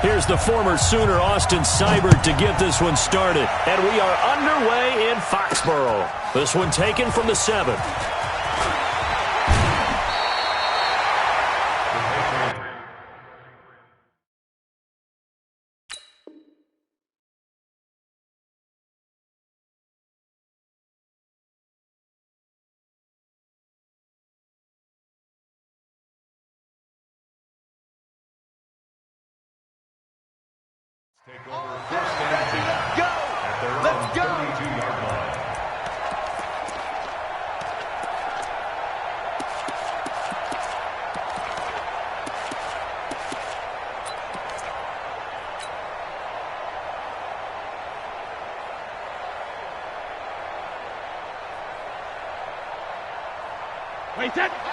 Here's the former Sooner, Austin Seibert, to get this one started. And we are underway in Foxborough. This one taken from the 7. Take over first and 10. Go! At their own 32-yard line.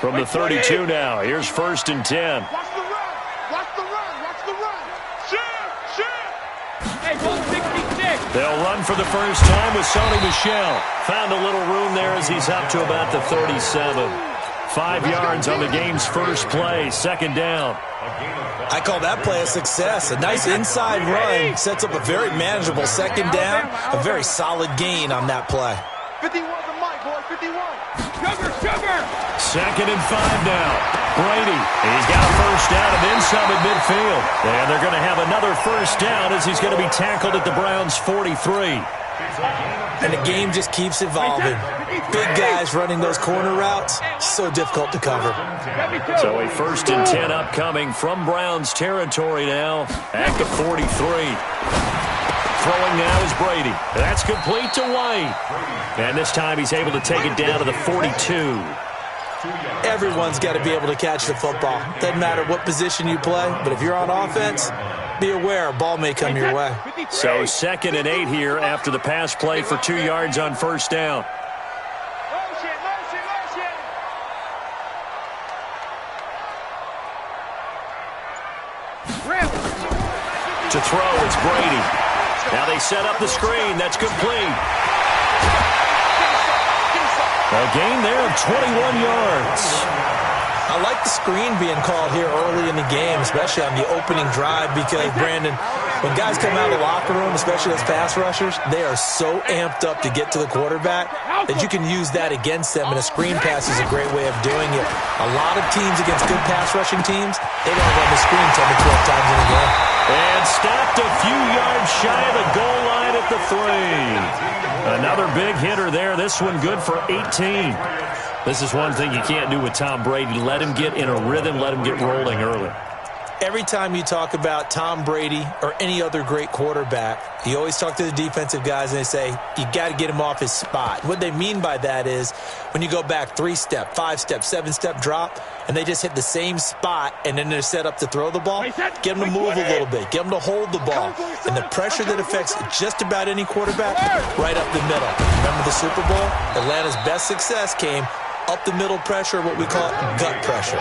From the 32 now, here's first and 10. Watch the run! Watch the run! Watch the run! They'll run for the first time with Sony Michel. Found a little room there as he's up to about the 37. 5 yards on the game's first play, second down. I call that play a success. A nice inside run sets up a very manageable second down. A very solid gain on that play. 51 to Mike, boy, 51. Sugar! Second and 5 now. Brady, he's got a first down and then some at midfield. And they're going to have another first down as he's going to be tackled at the Browns' 43. And the game just keeps evolving. Big guys running those corner routes, so difficult to cover. So a first and 10 upcoming from Browns territory now at the 43. Throwing now is Brady. That's complete to White. And this time he's able to take it down to the 42. Everyone's got to be able to catch the football. Doesn't matter what position you play, but if you're on offense, be aware a ball may come your way. So second and 8 here after the pass play for 2 yards on first down. To throw, it's Brady. Now they set up the screen. That's complete. A gain there of 21 yards. I like the screen being called here early in the game, especially on the opening drive, because, Brandon, when guys come out of the locker room, especially as pass rushers, they are so amped up to get to the quarterback that you can use that against them, and a screen pass is a great way of doing it. A lot of teams against good pass rushing teams, they don't run the screen 10 to 12 times in a game. And stopped a few yards shy of the goal line at the 3. Another big hitter there. This one good for 18. This is one thing you can't do with Tom Brady. Let him get in a rhythm. Let him get rolling early. Every time you talk about Tom Brady or any other great quarterback, you always talk to the defensive guys and they say, you got to get him off his spot. What they mean by that is when you go back 3-step, 5-step, 7-step drop, and they just hit the same spot and then they're set up to throw the ball, get them to move a little bit, get them to hold the ball. And the pressure that affects just about any quarterback, right up the middle. Remember the Super Bowl? Atlanta's best success came up the middle pressure, what we call gut pressure.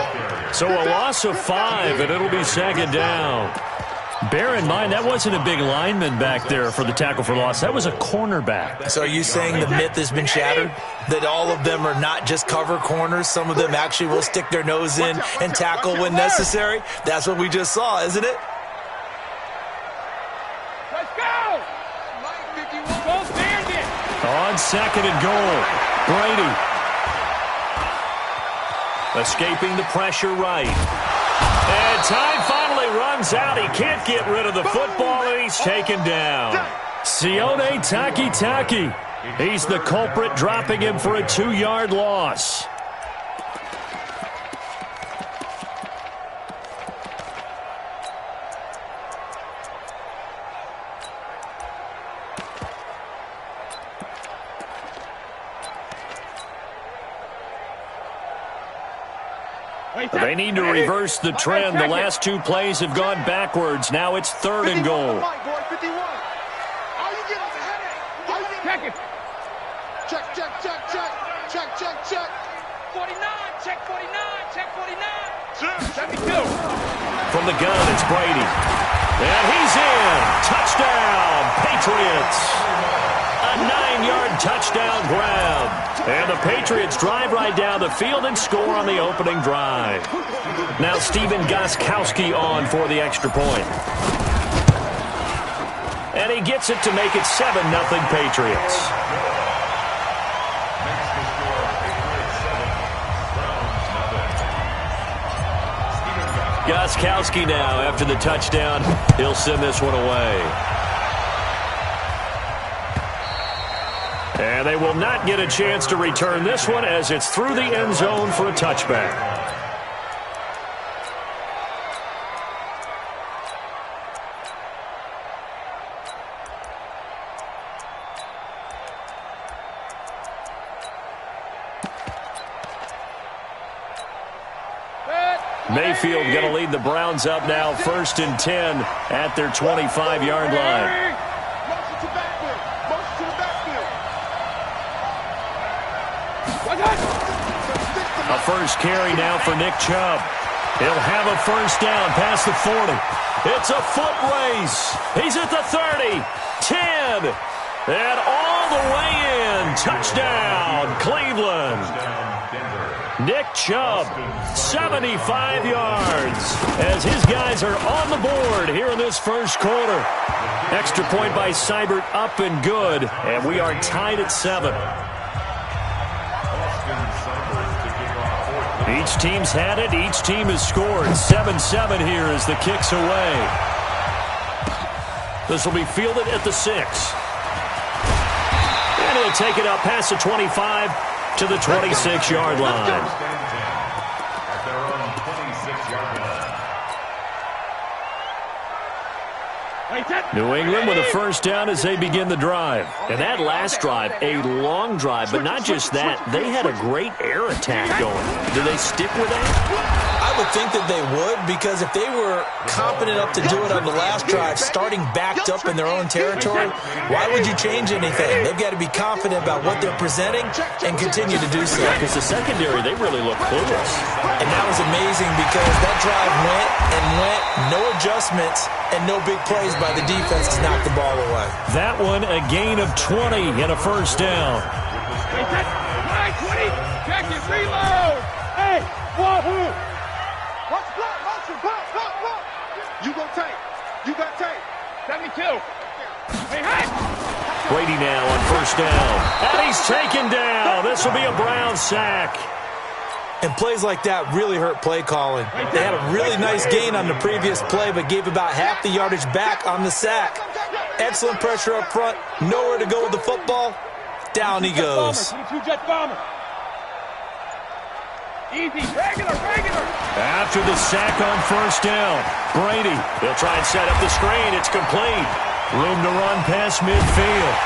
So a loss of 5, and it'll be second down. Bear in mind, that wasn't a big lineman back there for the tackle for loss. That was a cornerback. So are you saying the myth has been shattered? That all of them are not just cover corners? Some of them actually will stick their nose in and tackle when necessary? That's what we just saw, isn't it? Let's go! Go Bandit! On second and goal, Brady. Escaping the pressure right. And time finally runs out. He can't get rid of the football, and he's taken down. Sione Takitaki. He's the culprit, dropping him for a 2-yard loss. They need to reverse the trend. The last 2 plays have gone backwards. Now it's third and goal. Check. 49, check 49, check 49. 72. From the gun, it's Brady. And he's in. Touchdown, Patriots. A 9-yard touchdown grab. And the Patriots drive right down the field and score on the opening drive. Now Stephen Gostkowski on for the extra point. And he gets it to make it 7-0 Patriots. Gostkowski now after the touchdown. He'll send this one away. And they will not get a chance to return this one as it's through the end zone for a touchback. Mayfield going to lead the Browns up now, 1st and 10 at their 25-yard line. Motion to backfield. Motion to the backfield. A first carry now for Nick Chubb. He'll have a first down past the 40. It's a foot race. He's at the 30, 10, and all the way in. Touchdown, Cleveland. Nick Chubb, 75 yards, as his guys are on the board here in this first quarter. Extra point by Seibert, up and good, and we are tied at 7. Each team's had it, each team has scored. 7-7 here as the kick's away. This will be fielded at the 6. And he'll take it up past the 25 to the 26-yard line. New England with a first down as they begin the drive. And that last drive, a long drive, but not just that. They had a great air attack going. Do they stick with that? I would think that they would, because if they were competent enough to do it on the last drive, starting backed up in their own territory, why would you change anything? They've got to be confident about what they're presenting and continue to do so. Because the secondary, they really look clueless. And that was amazing because that drive went and went, no adjustments, and no big plays by the defense to knock the ball away. That one, a gain of 20 and a first down. 20, check it, reload. Hey, wahoo. Watch block, motion, block. You go tape. You got tape. 72. Hey, hey. Brady now on first down. And he's taken down. This will be a Brown sack. And plays like that really hurt play calling. They had a really nice gain on the previous play, but gave about half the yardage back on the sack. Excellent pressure up front. Nowhere to go with the football. Down he goes. Easy, regular. After the sack on first down, Brady, he'll try and set up the screen. It's complete. Room to run past midfield.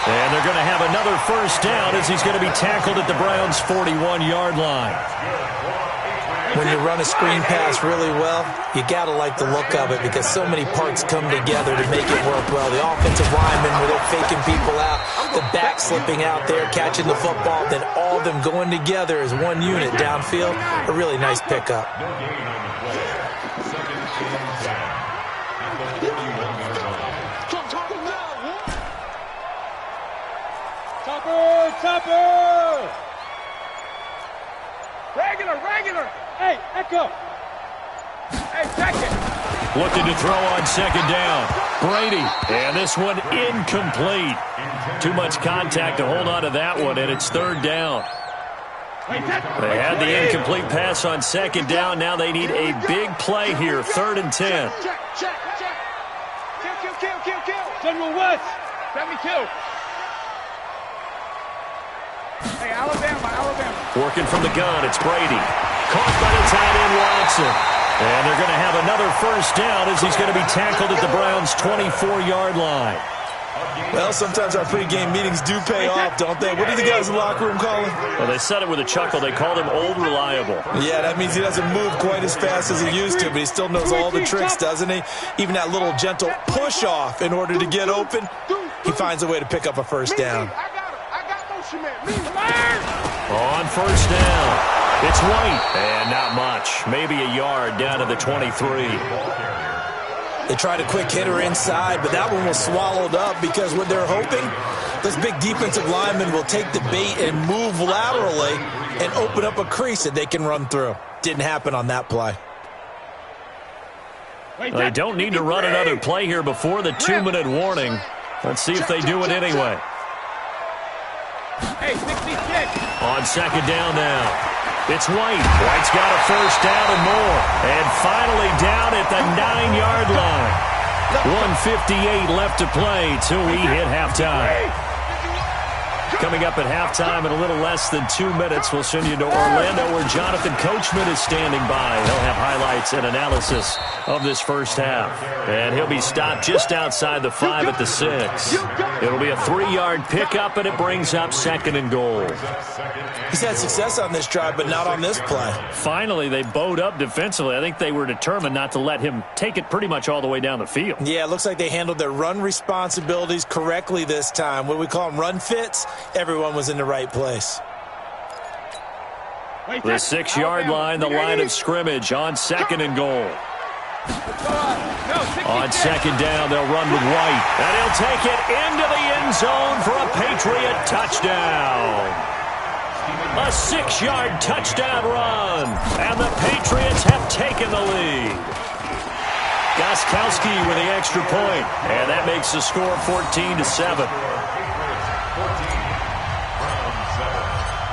And they're going to have another first down as he's going to be tackled at the Browns' 41-yard line. When you run a screen pass really well, you got to like the look of it because so many parts come together to make it work well. The offensive linemen, where they're faking people out, the back slipping out there, catching the football, then all of them going together as one unit downfield. A really nice pickup. Topper! Regular! Hey, Echo! Hey, second! Looking to throw on second down. Brady, and this one incomplete. Too much contact to hold on to that one, and it's third down. They had the incomplete pass on second down. Now they need a big play here, 3rd and 10. Check. Kill. General West, 72. Hey, Alabama. Working from the gun, it's Brady. Caught by the tight end, Watson. And they're going to have another first down as he's going to be tackled at the Browns' 24-yard line. Well, sometimes our pregame meetings do pay off, don't they? What do the guys in the locker room call him? Well, they said it with a chuckle. They called him Old Reliable. Yeah, that means he doesn't move quite as fast as he used to, but he still knows all the tricks, doesn't he? Even that little gentle push-off in order to get open, he finds a way to pick up a first down. On first down, it's White, and not much. Maybe a yard down to the 23. They tried a quick hitter inside, but that one was swallowed up because what they're hoping, those big defensive linemen will take the bait and move laterally and open up a crease that they can run through. Didn't happen on that play. They don't need to run another play here before the 2-minute warning. Let's see if they do it anyway. Hey, 66. On second down now. It's White. White's got a first down and more. And finally down at the 9-yard line. 1:58 left to play till we hit halftime. Coming up at halftime in a little less than 2 minutes, we'll send you to Orlando where Jonathan Coachman is standing by. He'll have highlights and analysis of this first half. And he'll be stopped just outside the 5 at the 6. It'll be a 3-yard pickup, and it brings up second and goal. He's had success on this drive, but not on this play. Finally, they bowed up defensively. I think they were determined not to let him take it pretty much all the way down the field. Yeah, it looks like they handled their run responsibilities correctly this time. What we call them run fits. Everyone was in the right place. The 6-yard line, the line of scrimmage on second and goal. On second down, they'll run with White. And he'll take it into the end zone for a Patriot touchdown. A 6-yard touchdown run. And the Patriots have taken the lead. Gostkowski with the extra point. And that makes the score 14-7.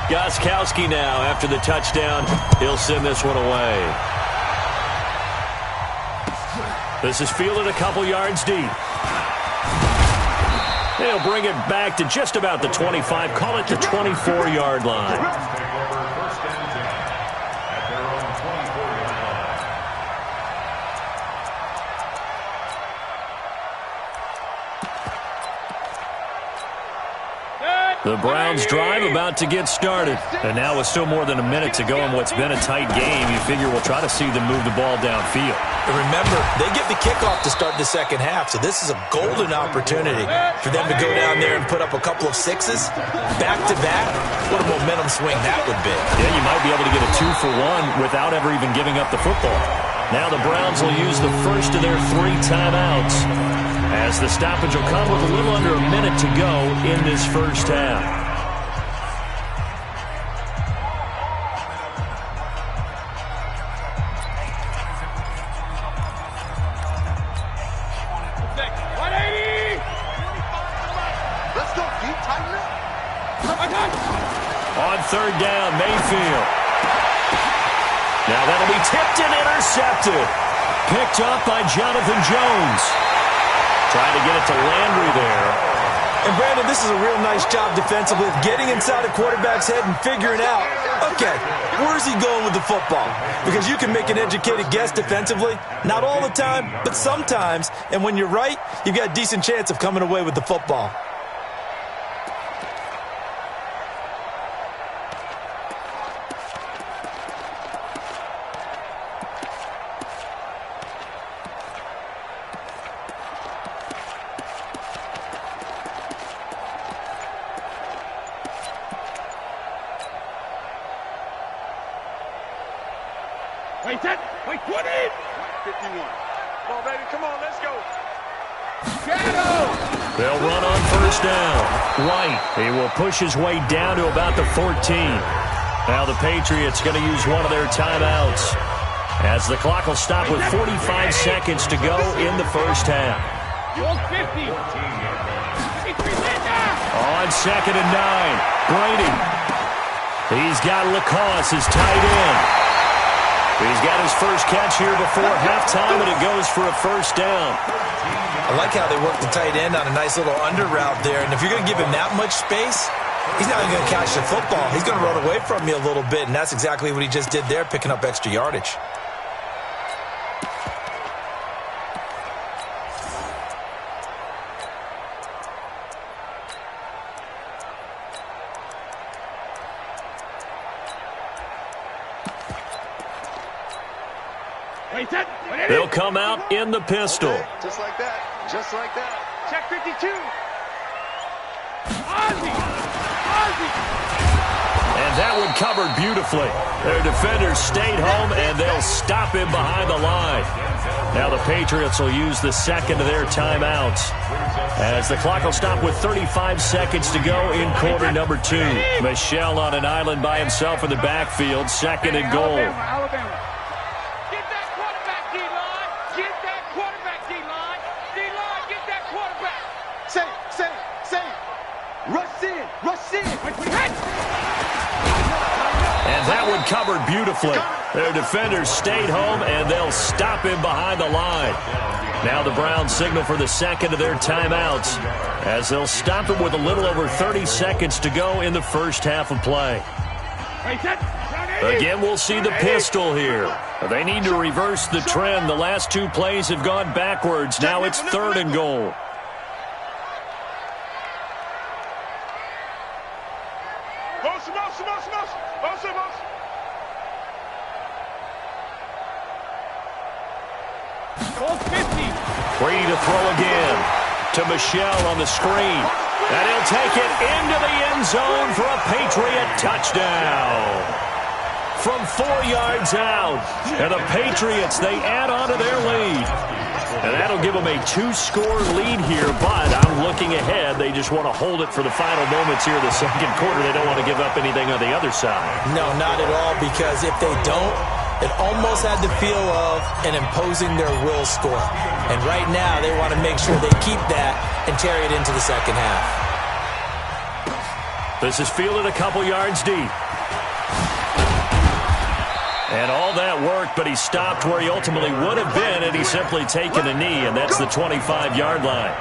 Gostkowski now, after the touchdown, he'll send this one away. This is fielded a couple yards deep. They'll bring it back to just about the 25, call it the 24-yard line. The Browns drive about to get started. And now with still more than a minute to go in what's been a tight game, you figure we'll try to see them move the ball downfield. And remember, they get the kickoff to start the second half, so this is a golden opportunity for them to go down there and put up a couple of sixes back-to-back. What a momentum swing that would be. Yeah, you might be able to get a 2-for-1 without ever even giving up the football. Now the Browns will use the first of their 3 timeouts, as the stoppage will come with a little under a minute to go in this first half. On third down, Mayfield. Now that'll be tipped and intercepted. Picked up by Jonathan Jones. Trying to get it to Landry there. And Brandon, this is a real nice job defensively of getting inside a quarterback's head and figuring out, okay, where's he going with the football? Because you can make an educated guess defensively. Not all the time, but sometimes. And when you're right, you've got a decent chance of coming away with the football. Wait, 20. 51. Come on, baby. Come on, let's go. Shadow. They'll run on first down. White, he will push his way down to about the 14. Now the Patriots going to use one of their timeouts, as the clock will stop with 45 seconds to go in the first half. 50. On second and 9, Brady. He's got Lacoste, his tight end. He's got his first catch here before halftime, and it goes for a first down. I like how they work the tight end on a nice little under route there. And if you're going to give him that much space, he's not even going to catch the football. He's going to run away from you a little bit, and that's exactly what he just did there, picking up extra yardage. They'll come out in the pistol. Just like that. Just like that. Check 52. Ozzie. And that one covered beautifully. Their defenders stayed home, and they'll stop him behind the line. Now the Patriots will use the second of their timeouts, as the clock will stop with 35 seconds to go in quarter number 2. Michel on an island by himself in the backfield, second and goal. Alabama. Get that quarterback, D-line. Get that Rush in. Rush in. And that one covered beautifully. Their defenders stayed home, and they'll stop him behind the line. Now the Browns signal for the second of their timeouts, as they'll stop him with a little over 30 seconds to go in the first half of play. Again, we'll see the pistol here. They need to reverse the trend. The last two plays have gone backwards. Now it's 3rd and goal. Free to throw again to Michel on the screen. And he'll take it into the end zone for a Patriot touchdown. From 4 yards out. And the Patriots, they add on to their lead. And that'll give them a 2-score lead here. But I'm looking ahead. They just want to hold it for the final moments here in the second quarter. They don't want to give up anything on the other side. No, not at all, because if they don't, it almost had the feel of an imposing their will score. And right now, they want to make sure they keep that and carry it into the second half. This is fielded a couple yards deep. And all that worked, but he stopped where he ultimately would have been, and he's simply taken a knee, and that's the 25-yard line.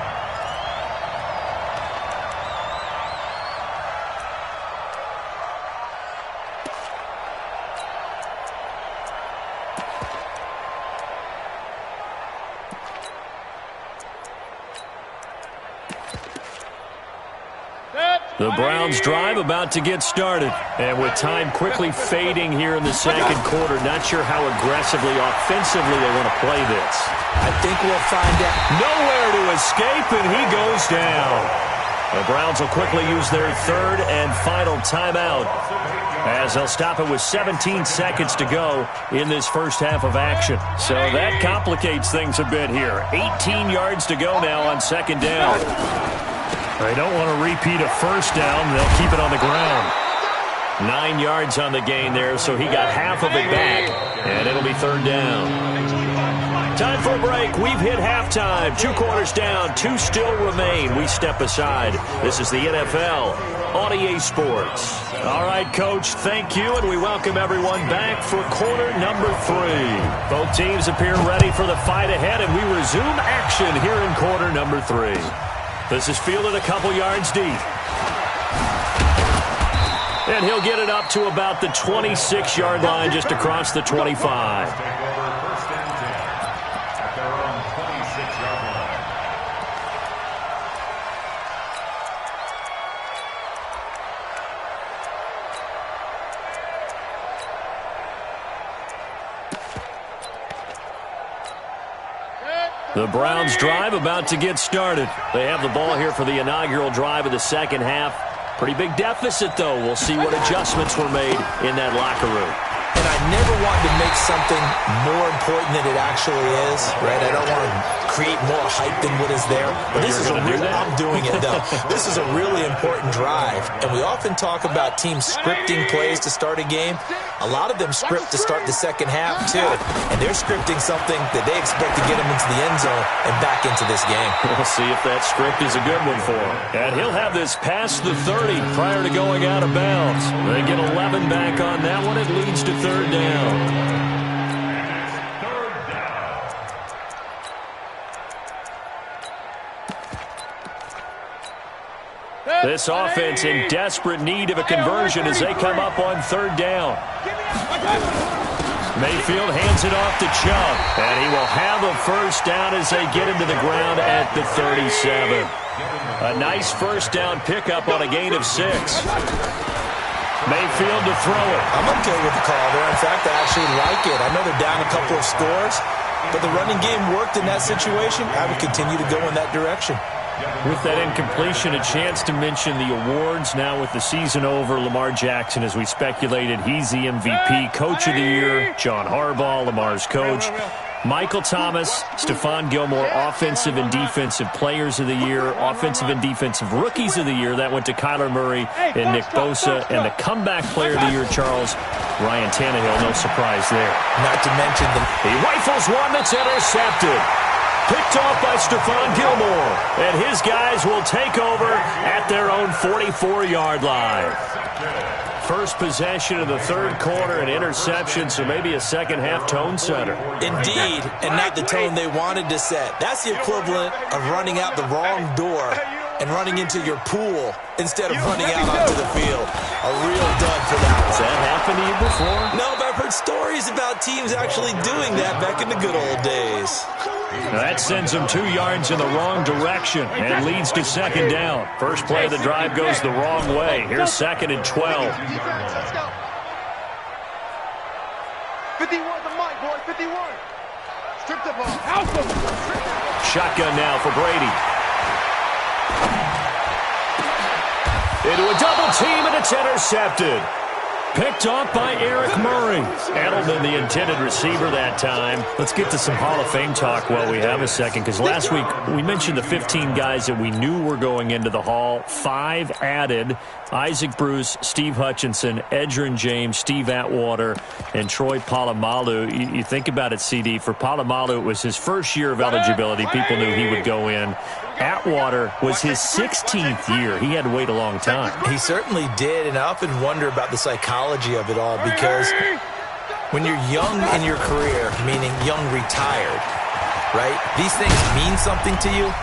The Browns drive about to get started. And with time quickly fading here in the second quarter, not sure how aggressively, offensively they want to play this. I think we'll find out. Nowhere to escape, and he goes down. The Browns will quickly use their 3rd and final timeout, as they'll stop it with 17 seconds to go in this first half of action. So that complicates things a bit here. 18 yards to go now on 2nd down. They don't want to repeat a first down. They'll keep it on the ground. 9 yards on the gain there, so he got half of it back, and it'll be 3rd down. Time for a break. We've hit halftime. 2 quarters down. 2 still remain. We step aside. This is the NFL on EA Sports. All right, Coach, thank you, and we welcome everyone back for quarter number 3. Both teams appear ready for the fight ahead, and we resume action here in quarter number 3. This is fielded a couple yards deep. And he'll get it up to about the 26-yard line, just across the 25. The Browns drive about to get started. They have the ball here for the inaugural drive of the second half. Pretty big deficit, though. We'll see what adjustments were made in that locker room. And I never want to make something more important than it actually is, right? I don't want to create more hype than what is there. But this is I'm doing it, though. This is a really important drive. And we often talk about teams scripting plays to start a game. A lot of them script to start the second half, too. And they're scripting something that they expect to get them into the end zone and back into this game. We'll see if that script is a good one for him. And he'll have this past the 30 prior to going out of bounds. They get 11 back on that one. It leads to 3rd down. This offense in desperate need of a conversion as they come up on 3rd down. Mayfield hands it off to Chubb, and he will have a first down as they get into the ground at the 37. A nice first down pickup on a gain of 6. Mayfield to throw it. I'm okay with the call there. In fact, I actually like it. I know they're down a couple of scores, but the running game worked in that situation. I would continue to go in that direction. With that incompletion, a chance to mention the awards. Now with the season over, Lamar Jackson, as we speculated, he's the MVP, Coach of the Year. John Harbaugh, Lamar's coach. Michael Thomas, Stephon Gilmore, Offensive and Defensive Players of the Year, Offensive and Defensive Rookies of the Year. That went to Kyler Murray and Nick Bosa. And the Comeback Player of the Year, Charles, Ryan Tannehill. No surprise there. Not to mention he rifles one that's intercepted. Picked off by Stephon Gilmore. And his guys will take over at their own 44-yard line. First possession of the third quarter, an interception, so maybe a second-half tone setter. Indeed, and not the tone they wanted to set. That's the equivalent of running out the wrong door and running into your pool instead of running out onto the field. A real dud for that one. Has that happened to you before? No, but I've heard stories about teams actually doing that back in the good old days. Now that sends him 2 yards in the wrong direction and leads to second down. First play of the drive goes the wrong way. Here's 2nd and 12. 51 the mic, boy, 51. Strip the ball. Shotgun now for Brady. Into a double team, and it's intercepted. Picked off by Eric Murray. Edelman, the intended receiver that time. Let's get to some Hall of Fame talk while we have a second, because last week we mentioned the 15 guys that we knew were going into the Hall. 5 added: Isaac Bruce, Steve Hutchinson, Edgerrin James, Steve Atwater, and Troy Polamalu. You think about it, CD. For Polamalu, it was his first year of eligibility. People knew he would go in. Atwater was his 16th year. He had to wait a long time. He certainly did, and I often wonder about the psychology of it all, because when you're young in your career, meaning young retired, right, these things mean something to you,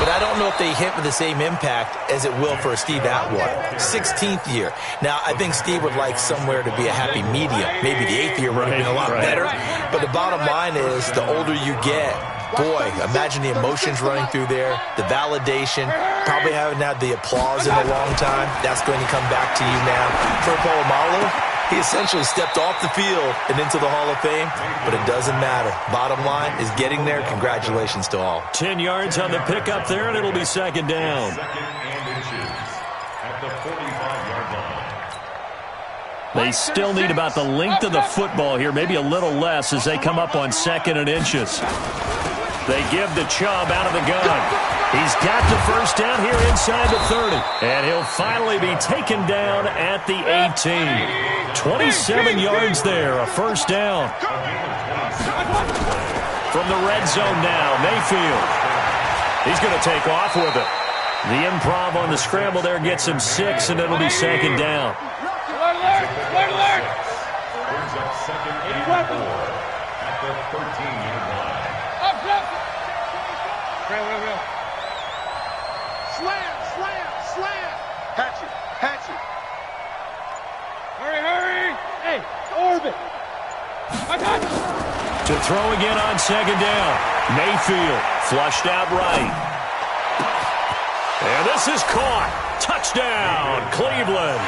but I don't know if they hit with the same impact as it will for Steve Atwater. 16th year. Now, I think Steve would like somewhere to be a happy medium. Maybe the 8th year would have been a lot better, but the bottom line is the older you get, boy, imagine the emotions running through there, the validation, probably haven't had the applause in a long time. That's going to come back to you now. For Polamalu, he essentially stepped off the field and into the Hall of Fame, but it doesn't matter. Bottom line is getting there. Congratulations to all. 10 yards on the pickup there, and it'll be second down. At the 45-yard line. They still need about the length of the football here, maybe a little less, as they come up on 2nd and inches. They give the Chubb out of the gun. He's got the first down here inside the 30. And he'll finally be taken down at the 18. 27 yards there, a first down. From the red zone now, Mayfield. He's going to take off with it. The improv on the scramble there gets him 6, and it'll be second down. Brings up 2nd and 4 at the 13-yard line. Slam, slam, slam. Hatchet, hatchet. Hurry. Hey, orbit. I got you. To throw again on second down. Mayfield flushed out right. And this is caught. Touchdown, Cleveland.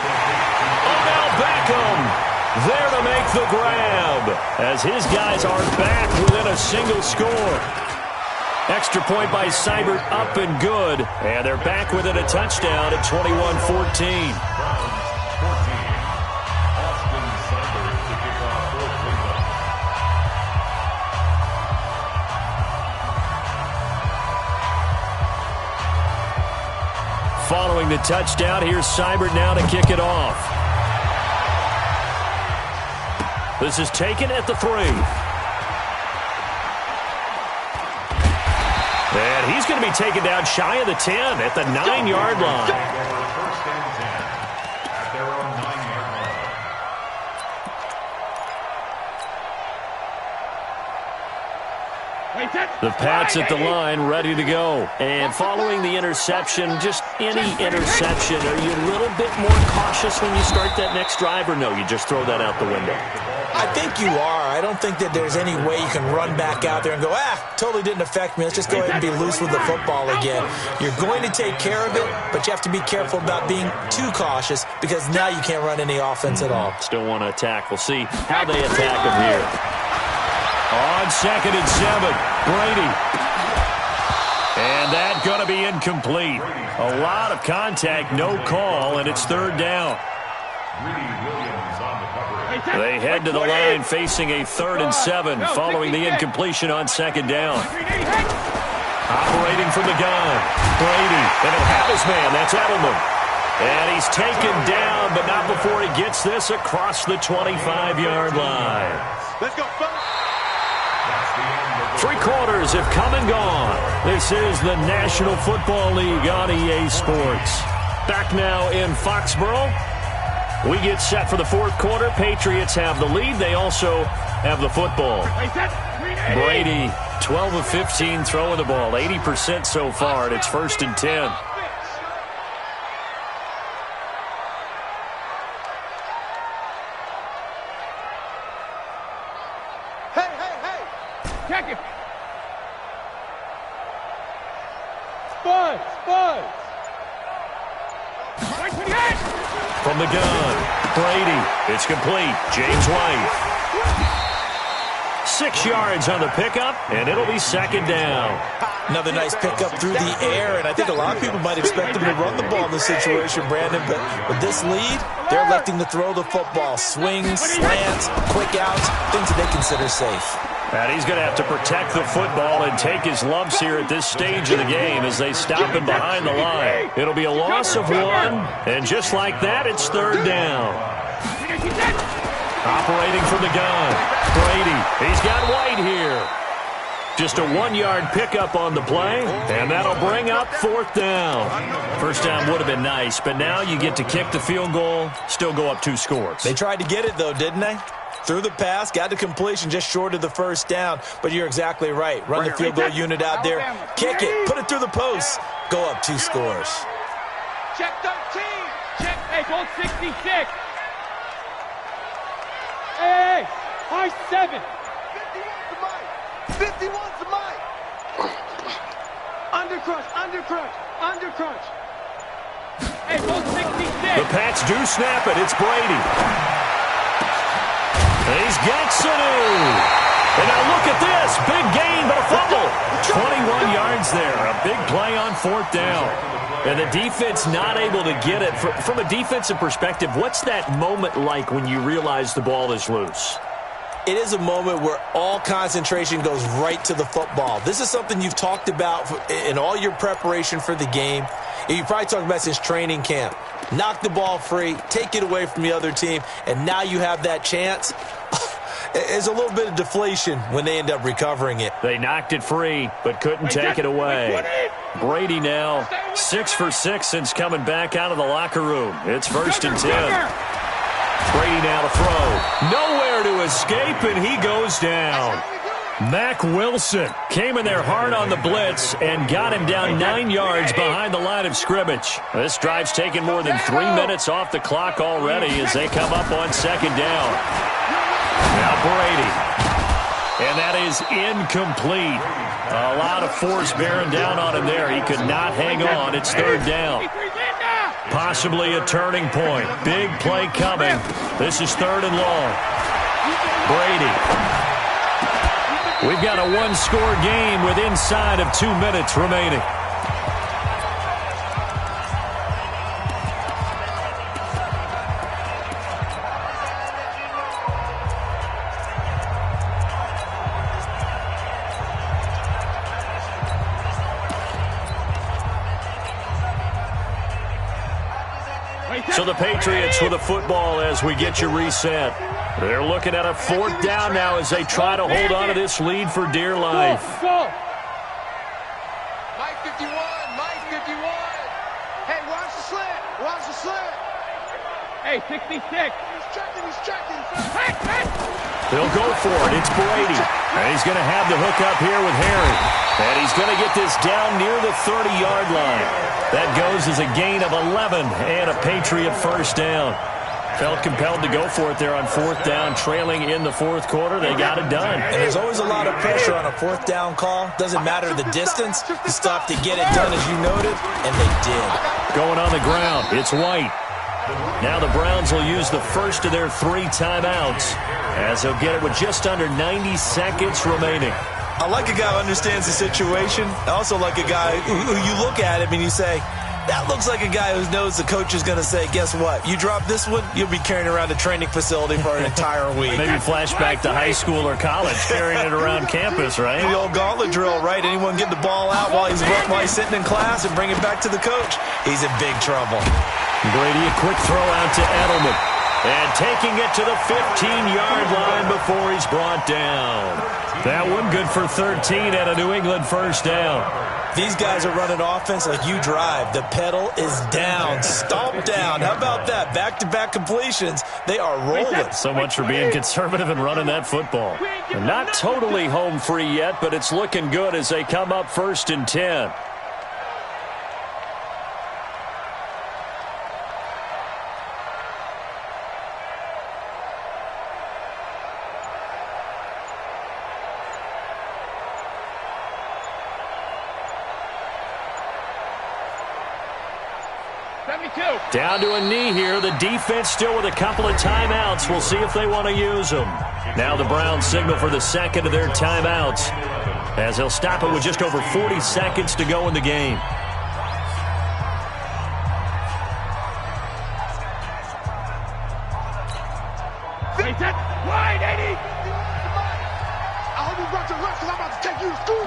Odell Beckham there to make the grab, as his guys are back within a single score. Extra point by Seibert, up and good. And they're back within a touchdown at 21-14. Austin Seibert to kick off for Cleveland. Following the touchdown, here's Seibert now to kick it off. This is taken at the 3. And he's going to be taken down shy of the 10 at the 9-yard line. First and 10 at their own 9-yard line. The Pats at the line, ready to go. And following the interception, just any interception, are you a little bit more cautious when you start that next drive, or no, you just throw that out the window? I think you are. I don't think that there's any way you can run back out there and go, totally didn't affect me. Let's just go ahead and be loose with the football again. You're going to take care of it, but you have to be careful about being too cautious, because now you can't run any offense at all. Still want to attack. We'll see how they attack him here. On 2nd and 7, Brady. And that's going to be incomplete. A lot of contact, no call, and it's 3rd down. They head to the line facing a 3rd and 7 following the incompletion on 2nd down. Operating from the gun, Brady, and he'll have his man. That's Edelman. And he's taken down, but not before he gets this across the 25-yard line. Let's go, fellas. Three quarters have come and gone. This is the National Football League on EA Sports. Back now in Foxborough. We get set for the fourth quarter. Patriots have the lead. They also have the football. Brady, 12 of 15 throwing the ball, 80% so far, and it's 1st and 10. From the gun, Brady. It's complete. James White. 6 yards on the pickup, and it'll be 2nd down. Another nice pickup through the air, and I think a lot of people might expect them to run the ball in this situation, Brandon, but with this lead, they're electing to throw the football. Swings, slants, quick outs, things that they consider safe. And he's going to have to protect the football and take his lumps here at this stage of the game as they stop him behind the line. It'll be a loss of 1, and just like that, it's 3rd down. Operating from the gun, Brady. He's got White here. Just a 1-yard pickup on the play, and that'll bring up 4th down. First down would have been nice, but now you get to kick the field goal, still go up 2 scores. They tried to get it, though, didn't they? Threw the pass, got the completion just short of the 1st down, but you're exactly right. Run the field goal unit out there, kick it, put it through the post, go up 2 scores. Check 13. Check. Hey, goal 66. Hey, high 7. 51's the mic. 51's the mic. Undercrunch, undercrunch, undercrunch. Hey, goal 66. The Pats do snap it. It's Brady. He's got Sanu. And now look at this. Big gain, but a fumble. 21 yards there. A big play on 4th down. And the defense not able to get it. From a defensive perspective, what's that moment like when you realize the ball is loose? It is a moment where all concentration goes right to the football. This is something you've talked about in all your preparation for the game. You probably talked about since training camp. Knock the ball free, take it away from the other team, and now you have that chance. There's a little bit of deflation when they end up recovering it. They knocked it free, but couldn't take it away. Brady now 6 for 6 since coming back out of the locker room. It's 1st and 10. Brady now to throw. Nowhere to escape, and he goes down. Mack Wilson came in there hard on the blitz and got him down 9 yards behind the line of scrimmage. This drive's taken more than 3 minutes off the clock already as they come up on 2nd down. Now Brady. And that is incomplete. A lot of force bearing down on him there. He could not hang on. It's 3rd down. Possibly a turning point. Big play coming. This is 3rd and long. Brady. We've got a 1-score game with inside of 2 minutes remaining. So the Patriots with a football as we get you reset. They're looking at a 4th down now as they try to hold on to this lead for dear life. Go. Mike 51, Mike 51. Hey, watch the slant, watch the slant. Hey, 66. He's checking. They'll go for it. It's Brady. And he's going to have the hook up here with Harry. And he's going to get this down near the 30-yard line. That goes as a gain of 11 and a Patriot 1st down. Felt compelled to go for it there on 4th down, trailing in the 4th quarter. They got it done. And there's always a lot of pressure on a 4th down call. Doesn't matter the distance. You stop to get it done, as you noted, and they did. Going on the ground, it's White. Now the Browns will use the first of their 3 timeouts as they'll get it with just under 90 seconds remaining. I like a guy who understands the situation. I also like a guy who you look at him and you say, that looks like a guy who knows the coach is going to say, guess what? You drop this one, you'll be carrying around a training facility for an entire week. Maybe flashback to high school or college, carrying it around campus, right? The old gauntlet drill, right? Anyone get the ball out while he's sitting in class and bring it back to the coach? He's in big trouble. Brady, a quick throw out to Edelman. And taking it to the 15-yard line before he's brought down. That one good for 13 and a New England first down. These guys are running offense like you drive. The pedal is down, stomp down. How about that? Back-to-back completions. They are rolling. So much for being conservative and running that football. They're not totally home free yet, but it's looking good as they come up 1st and 10. Down to a knee here. The defense still with a couple of timeouts. We'll see if they want to use them. Now the Browns signal for the second of their timeouts, as they'll stop it with just over 40 seconds to go in the game. Wide, 80. I hope you brought your lunch because I'm about to take you to school.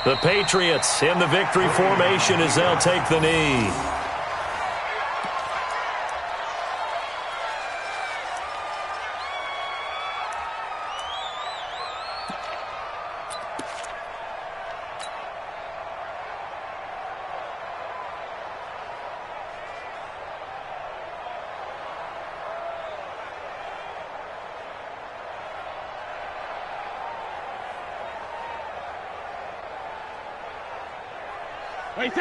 The Patriots in the victory formation as they'll take the knee.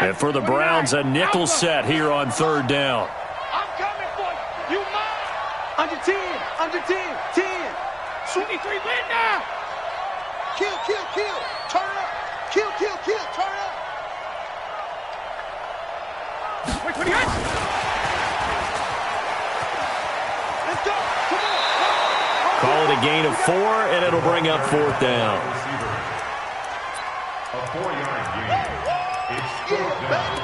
And for the Browns, a nickel set here on 3rd down. I'm coming for you. You mine. Under 10. Under 10. 10. 23 win now. Kill, kill, kill. Turn up. Kill, kill, kill. Turn up. Wait, 28. Let's go. Come on. Call it a gain of 4, and it'll bring up 4th down. A 4-yard gain. It's 4th down.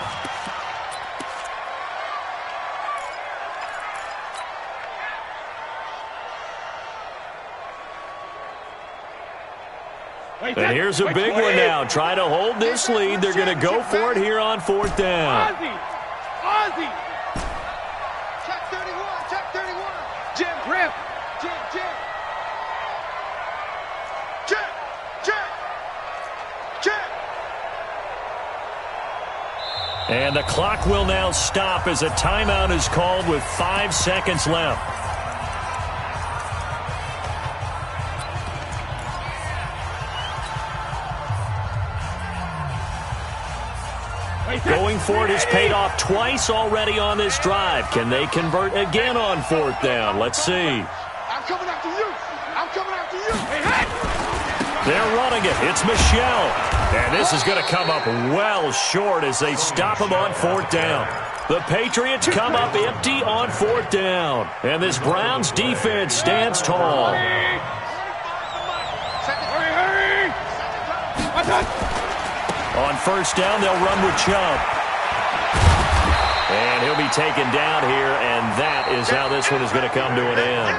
And here's a big one now. Trying to hold this lead. They're going to go for it here on 4th down. Ozzie. Check 31. Check 31. Jim Griff. Jim. Check. And the clock will now stop as a timeout is called with 5 seconds left. Going for it has paid off twice already on this drive. Can they convert again on 4th down? Let's see. I'm coming after you. Hey. They're running it. It's Michelle. And this is going to come up well short as they stop him on 4th down. The Patriots come up empty on 4th down. And this Browns defense stands tall. Hurry. On 1st down, they'll run with Chubb. And he'll be taken down here, and that is how this one is going to come to an end.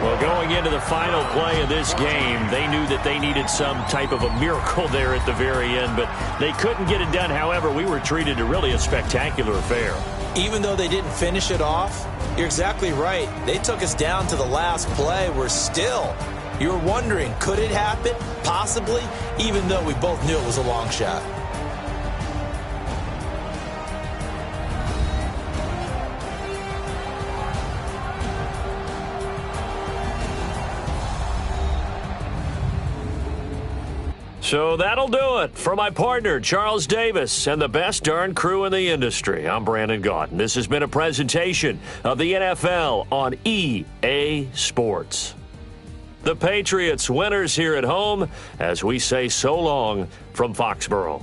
Well, going into the final play of this game, they knew that they needed some type of a miracle there at the very end, but they couldn't get it done. However, we were treated to really a spectacular affair. Even though they didn't finish it off, you're exactly right. They took us down to the last play. We're still... You were wondering, could it happen? Possibly, even though we both knew it was a long shot. So that'll do it. For my partner, Charles Davis, and the best darn crew in the industry, I'm Brandon Gaudin. This has been a presentation of the NFL on EA Sports. The Patriots winners here at home as we say so long from Foxborough.